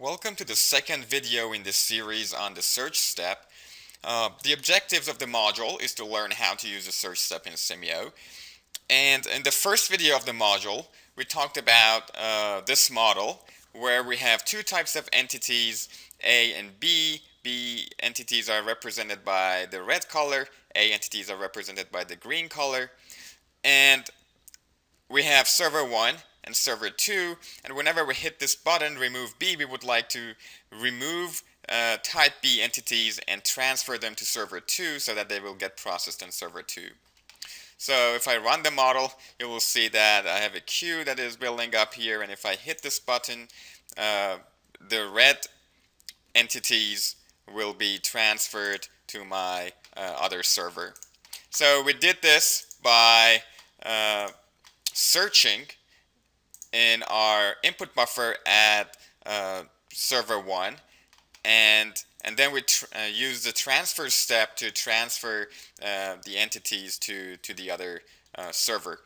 Welcome to the second video in this series on the search step. The objectives of the module is to learn how to use the search step in Simio. And in the first video of the module, we talked about this model where we have two types of entities, A and B. B entities are represented by the red color, A entities are represented by the green color. And we have server 1 and server 2, and whenever we hit this button, remove B, we would like to remove type B entities and transfer them to server 2 so that they will get processed in server 2. So if I run the model, you will see that I have a queue that is building up here, and if I hit this button, the red entities will be transferred to my other server. So we did this by searching in our input buffer at server 1, and then we use the transfer step to transfer the entities to the other server.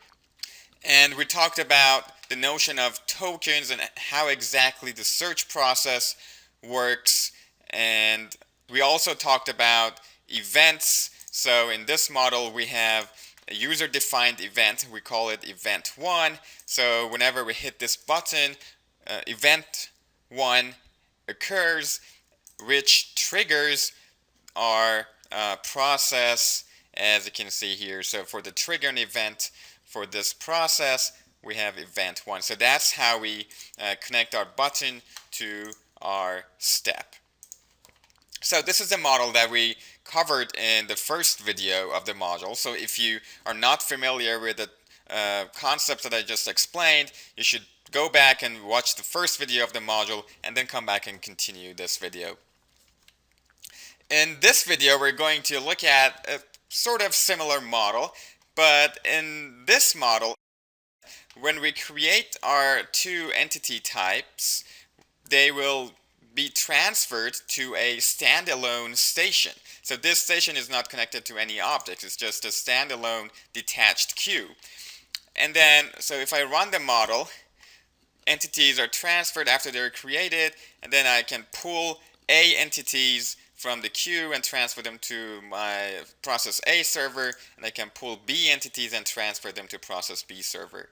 And we talked about the notion of tokens and how exactly the search process works, and we also talked about events. So in this model we have a user-defined event. We call it event 1. So whenever we hit this button, event 1 occurs, which triggers our process, as you can see here. So for the trigger an event for this process, we have event 1. So that's how we connect our button to our step. So this is a model that we covered in the first video of the module. So if you are not familiar with the concepts that I just explained, you should go back and watch the first video of the module and then come back and continue this video. In this video, we're going to look at a sort of similar model, but in this model, when we create our two entity types, they will be transferred to a standalone station. So this station is not connected to any objects, it's just a standalone detached queue. And then, so if I run the model, entities are transferred after they're created, and then I can pull A entities from the queue and transfer them to my process A server, and I can pull B entities and transfer them to process B server.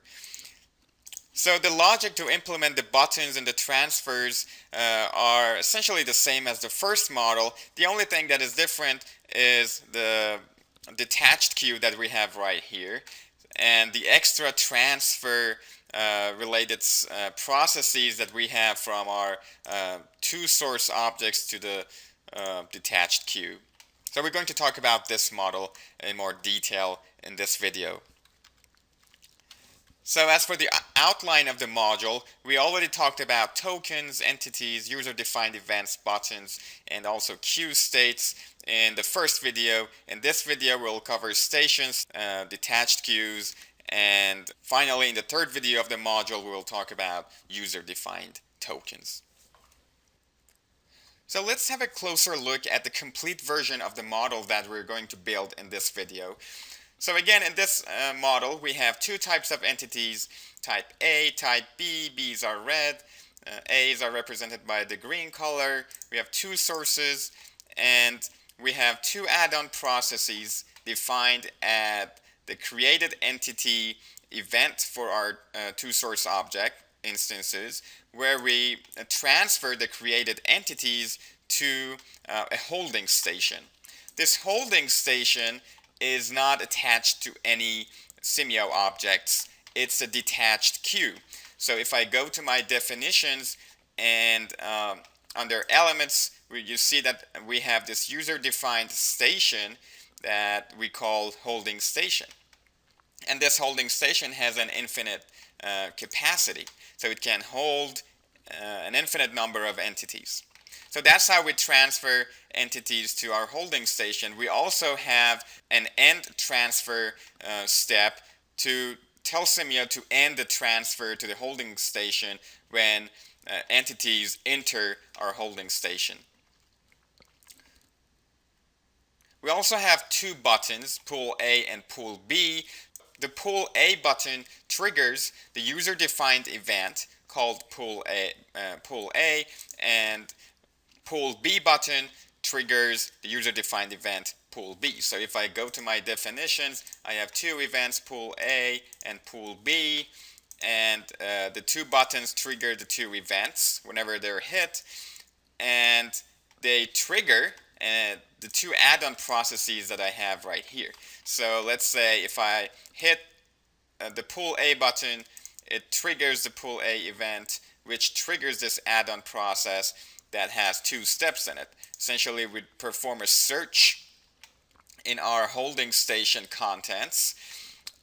So the logic to implement the buttons and the transfers are essentially the same as the first model. The only thing that is different is the detached queue that we have right here, and the extra transfer related processes that we have from our two source objects to the detached queue. So we're going to talk about this model in more detail in this video. So as for the outline of the module, we already talked about tokens, entities, user-defined events, buttons, and also queue states in the first video. In this video, we'll cover stations, detached queues, and finally, in the third video of the module, we'll talk about user-defined tokens. So let's have a closer look at the complete version of the model that we're going to build in this video. So again, in this model, we have two types of entities, type A, type B. B's are red, A's are represented by the green color. We have two sources, and we have two add-on processes defined at the created entity event for our two source object instances, where we transfer the created entities to a holding station. This holding station is not attached to any Simio objects. It's a detached queue. So if I go to my definitions and under elements, you see that we have this user-defined station that we call holding station. And this holding station has an infinite capacity. So it can hold an infinite number of entities. So that's how we transfer entities to our holding station. We also have an end transfer step to tell Simio to end the transfer to the holding station when entities enter our holding station. We also have two buttons, pull A and pull B. The pull A button triggers the user-defined event called pull A, and pull B button triggers the user-defined event pull B. So if I go to my definitions, I have two events, pull A and pull B, and the two buttons trigger the two events whenever they're hit, and they trigger the two add-on processes that I have right here. So let's say if I hit the pull A button, it triggers the pull A event, which triggers this add-on process that has two steps in it. Essentially, we perform a search in our holding station contents,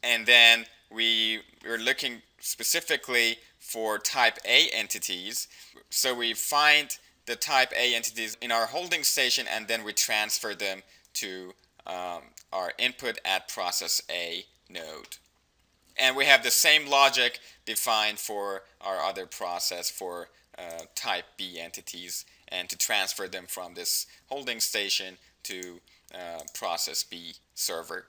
and then we're looking specifically for type A entities. So we find the type A entities in our holding station, and then we transfer them to our input at process A node. And we have the same logic defined for our other process for type B entities, and to transfer them from this holding station to process B server.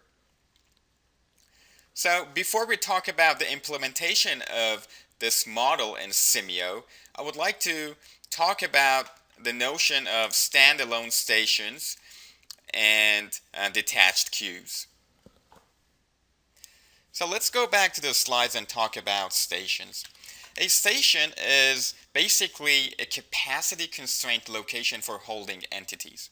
So before we talk about the implementation of this model in Simio, I would like to talk about the notion of standalone stations and detached queues. So let's go back to the slides and talk about stations. A station is basically a capacity constraint location for holding entities.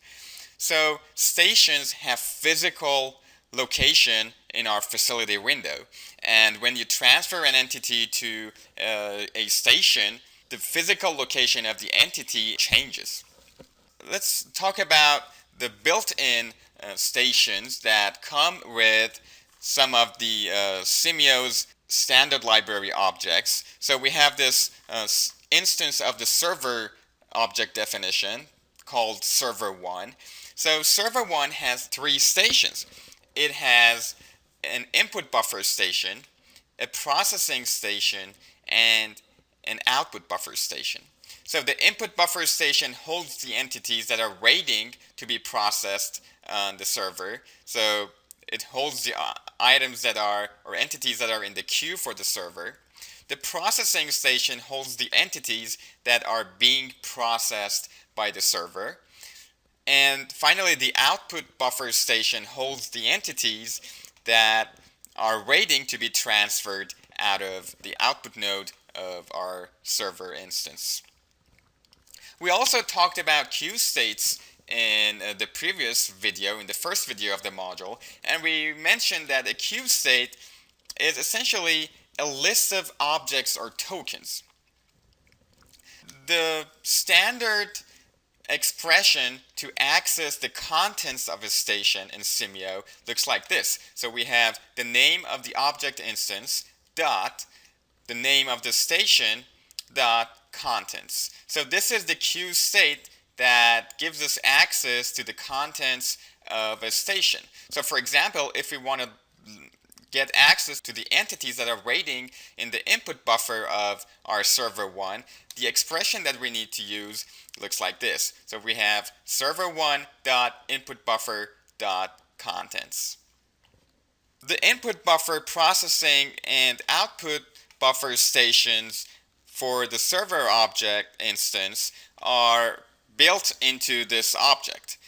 So stations have physical location in our facility window, and when you transfer an entity to a station, the physical location of the entity changes. Let's talk about the built-in stations that come with some of the Simio's standard library objects. So we have this instance of the server object definition called server 1. So server 1 has three stations. It has an input buffer station, a processing station, and an output buffer station. So the input buffer station holds the entities that are waiting to be processed on the server. So it holds the items that are, or entities that are in the queue for the server. The processing station holds the entities that are being processed by the server. And finally, the output buffer station holds the entities that are waiting to be transferred out of the output node of our server instance. We also talked about queue states in the previous video, in the first video of the module, and we mentioned that a queue state is essentially a list of objects or tokens. The standard expression to access the contents of a station in Simio looks like this. So we have the name of the object instance dot the name of the station dot contents. So this is the queue state that gives us access to the contents of a station. So for example, if we want to get access to the entities that are waiting in the input buffer of our server 1, the expression that we need to use looks like this. So we have server1.inputBuffer.contents. The input buffer processing and output buffer stations for the server object instance are built into this object.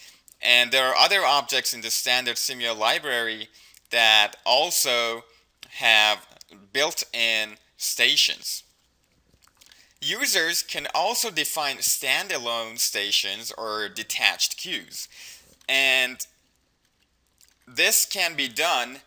And there are other objects in the standard Simio library that also have built-in stations. Users can also define standalone stations or detached queues. And this can be done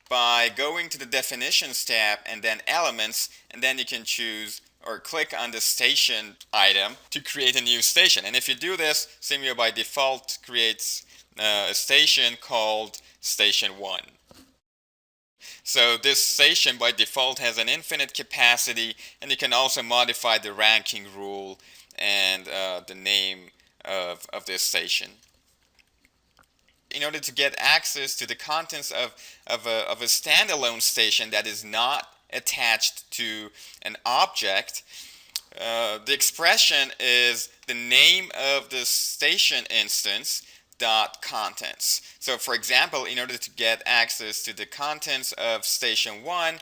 by going to the definitions tab and then elements, and then you can choose or click on the station item to create a new station. And if you do this, Simio by default creates a station called station 1. So this station by default has an infinite capacity, and you can also modify the ranking rule and the name of this station. In order to get access to the contents of a standalone station that is not attached to an object, the expression is the name of the station instance dot contents. So for example, in order to get access to the contents of station 1,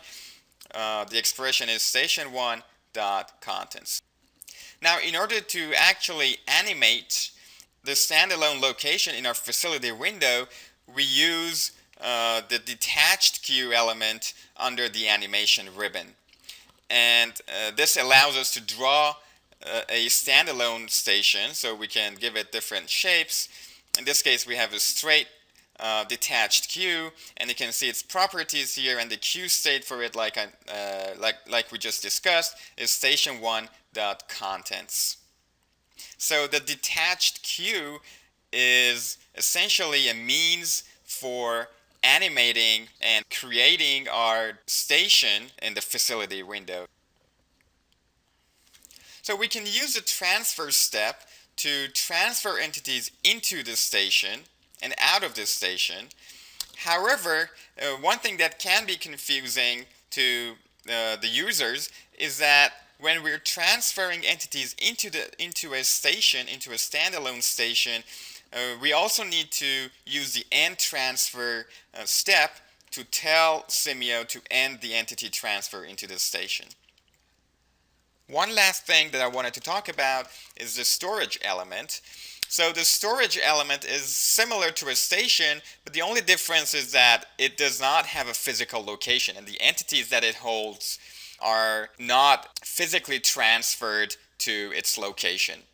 the expression is station 1 station1.contents. Now, in order to actually animate the standalone location in our facility window, we use the detached queue element under the animation ribbon. And this allows us to draw a standalone station, so we can give it different shapes. In this case, we have a straight detached queue, and you can see its properties here, and the queue state for it, like we just discussed, is station1.contents. So the detached queue is essentially a means for animating and creating our station in the facility window. So we can use the transfer step to transfer entities into the station and out of the station. However, one thing that can be confusing to the users is that when we're transferring entities into a station, into a standalone station, we also need to use the end transfer step to tell Simio to end the entity transfer into the station. One last thing that I wanted to talk about is the storage element. So the storage element is similar to a station, but the only difference is that it does not have a physical location, and the entities that it holds are not physically transferred to its location.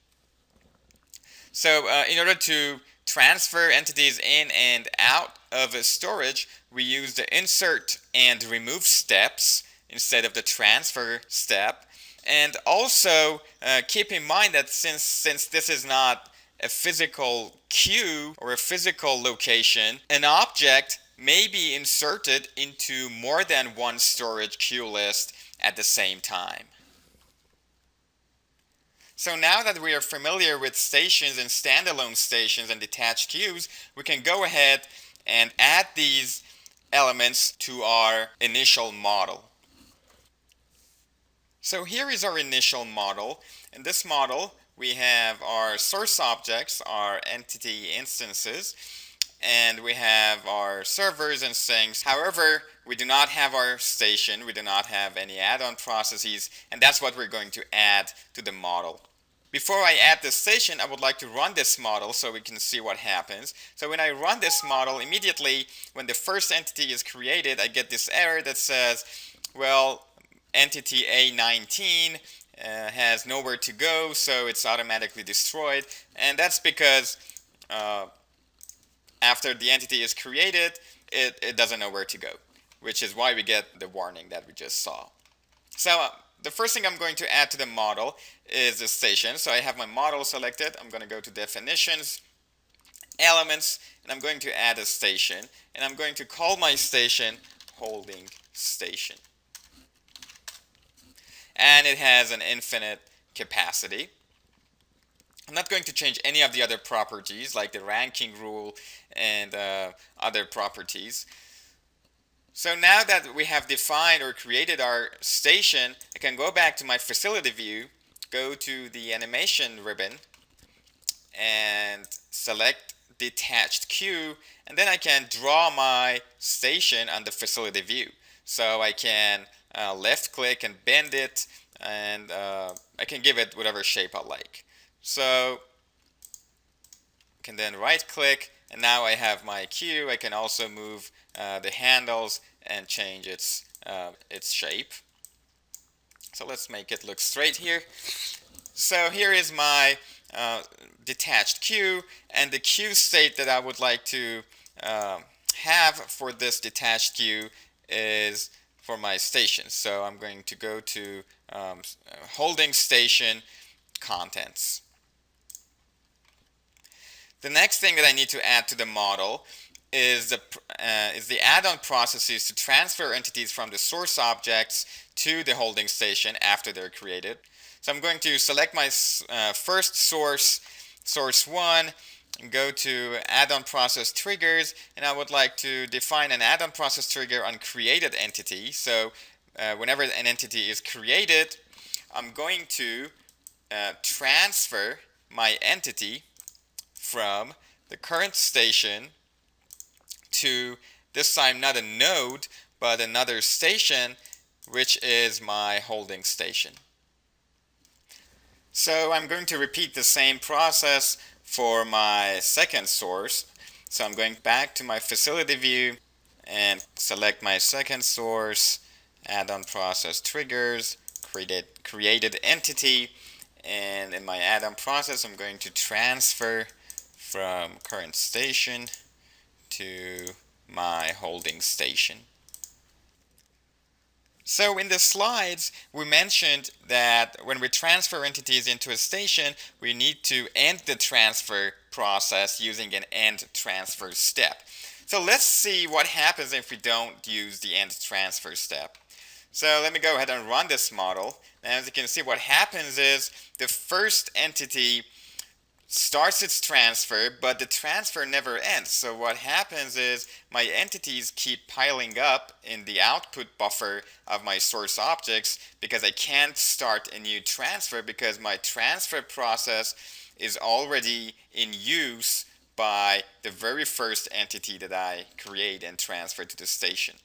So in order to transfer entities in and out of a storage, we use the insert and remove steps instead of the transfer step. And also keep in mind that since this is not a physical queue or a physical location, an object may be inserted into more than one storage queue list at the same time. So now that we are familiar with stations and standalone stations and detached queues, we can go ahead and add these elements to our initial model. So here is our initial model. In this model, we have our source objects, our entity instances, and we have our servers and sinks. However, we do not have our station, we do not have any add-on processes, and that's what we're going to add to the model. Before I add the station, I would like to run this model so we can see what happens. So when I run this model, immediately when the first entity is created, I get this error that says, well, entity A19 has nowhere to go, so it's automatically destroyed. And that's because after the entity is created, it doesn't know where to go, which is why we get the warning that we just saw. So the first thing I'm going to add to the model is the station. So I have my model selected. I'm going to go to definitions, elements, and I'm going to add a station. And I'm going to call my station holding station. And it has an infinite capacity. I'm not going to change any of the other properties like the ranking rule and other properties. So now that we have defined or created our station, I can go back to my facility view, go to the animation ribbon, and select detached queue, and then I can draw my station on the facility view. So I can left click and bend it, and I can give it whatever shape I like. So I can then right click, and now I have my queue. I can also move the handles and change its shape. So let's make it look straight here. So here is my detached queue, and the queue state that I would like to have for this detached queue is for my station. So I'm going to go to holding station contents. The next thing that I need to add to the model is the add-on processes to transfer entities from the source objects to the holding station after they're created. So I'm going to select my first source, source 1, and go to add-on process triggers, and I would like to define an add-on process trigger on created entity. So whenever an entity is created, I'm going to transfer my entity from the current station to, this time not a node, but another station, which is my holding station. So I'm going to repeat the same process for my second source. So I'm going back to my facility view and select my second source, add-on process triggers, created entity, and in my add-on process I'm going to transfer from current station to my holding station. So in the slides, we mentioned that when we transfer entities into a station, we need to end the transfer process using an end transfer step. So let's see what happens if we don't use the end transfer step. So let me go ahead and run this model. And as you can see, what happens is the first entity starts its transfer, but the transfer never ends. So what happens is my entities keep piling up in the output buffer of my source objects because I can't start a new transfer because my transfer process is already in use by the very first entity that I create and transfer to the station.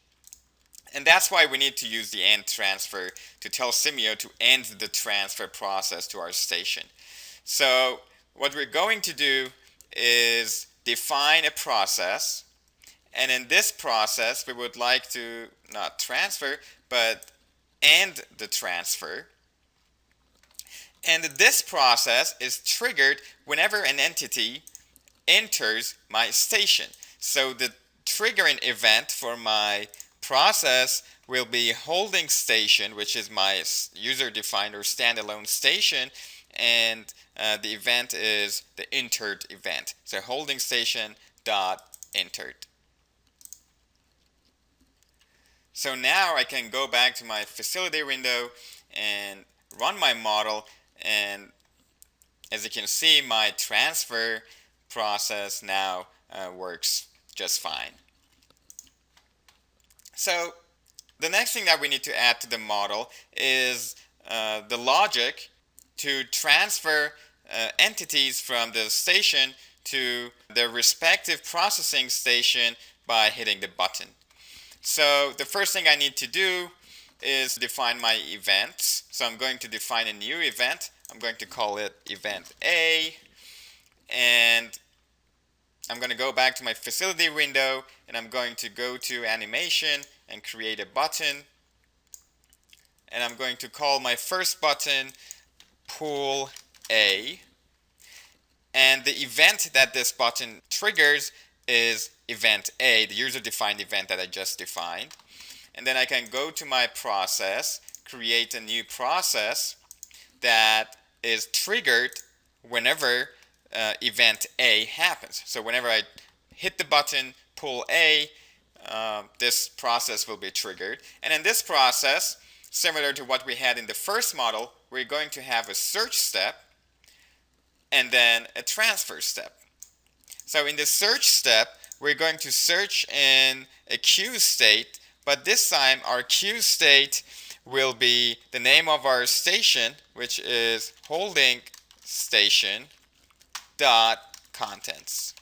And that's why we need to use the end transfer to tell Simio to end the transfer process to our station. So what we're going to do is define a process, and in this process we would like to not transfer but end the transfer. And this process is triggered whenever an entity enters my station. So the triggering event for my process will be holding station, which is my user-defined or standalone station, and the event is the entered event. So holding station dot entered. So now I can go back to my facility window and run my model, and as you can see, my transfer process now works just fine. So the next thing that we need to add to the model is the logic to transfer entities from the station to their respective processing station by hitting the button. So the first thing I need to do is define my events. So I'm going to define a new event. I'm going to call it event A, and I'm going to go back to my facility window and I'm going to go to animation and create a button, and I'm going to call my first button pull A, and the event that this button triggers is event A, the user-defined event that I just defined. And then I can go to my process, create a new process that is triggered whenever event A happens. So whenever I hit the button pull A, this process will be triggered. And in this process, similar to what we had in the first model, we're going to have a search step and then a transfer step. So in the search step, we're going to search in a queue state, but this time our queue state will be the name of our station, which is holding station dot contents.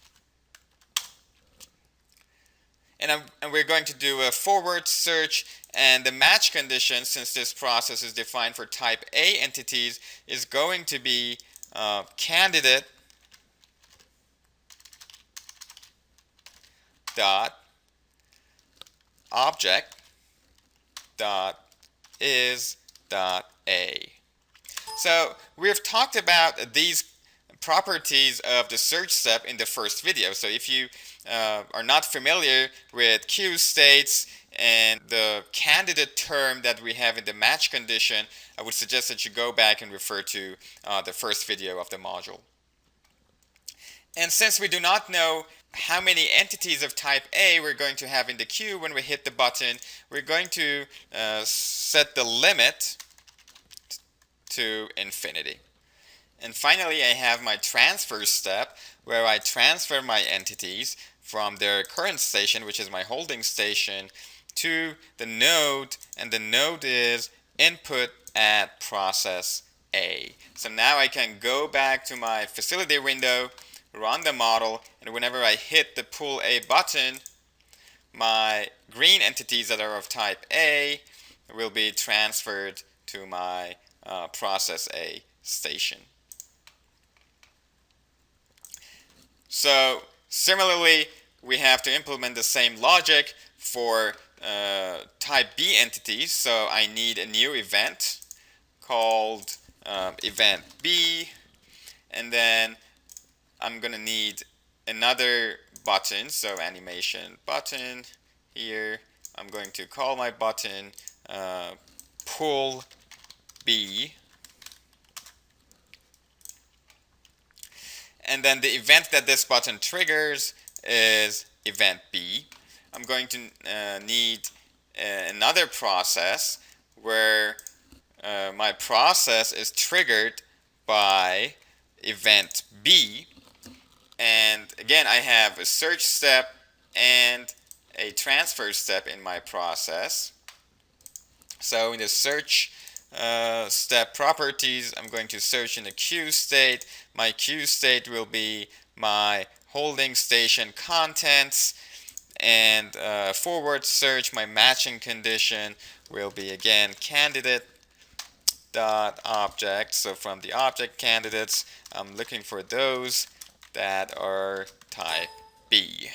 And we're going to do a forward search, and the match condition, since this process is defined for type A entities, is going to be candidate dot object dot is dot A. So we've talked about these properties of the search step in the first video. So if you are not familiar with queue states and the candidate term that we have in the match condition, I would suggest that you go back and refer to the first video of the module. And since we do not know how many entities of type A we're going to have in the queue when we hit the button, we're going to set the limit to infinity. And finally, I have my transfer step where I transfer my entities from their current station, which is my holding station, to the node, and the node is input at process A. So now I can go back to my facility window, run the model, and whenever I hit the pull A button, my green entities that are of type A will be transferred to my process A station. So similarly, we have to implement the same logic for type B entities. So I need a new event called event B, and then I'm gonna need another button, so animation button here. I'm going to call my button pull B, and then the event that this button triggers is event B. I'm going to need another process where my process is triggered by event B, and again I have a search step and a transfer step in my process. So in the search step properties, I'm going to search in the queue state. My queue state will be my holding station contents, and forward search, my matching condition will be again candidate dot object. So from the object candidates, I'm looking for those that are type B.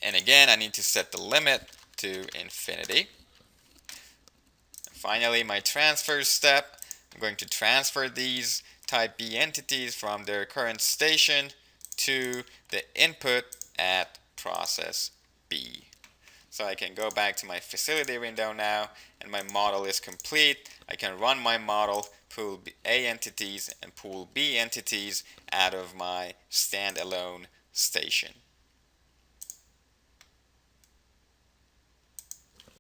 And again, I need to set the limit to infinity. Finally, my transfer step, I'm going to transfer these type B entities from their current station to the input at process B. So I can go back to my facility window now, and my model is complete. I can run my model, pull A entities and pull B entities out of my standalone station.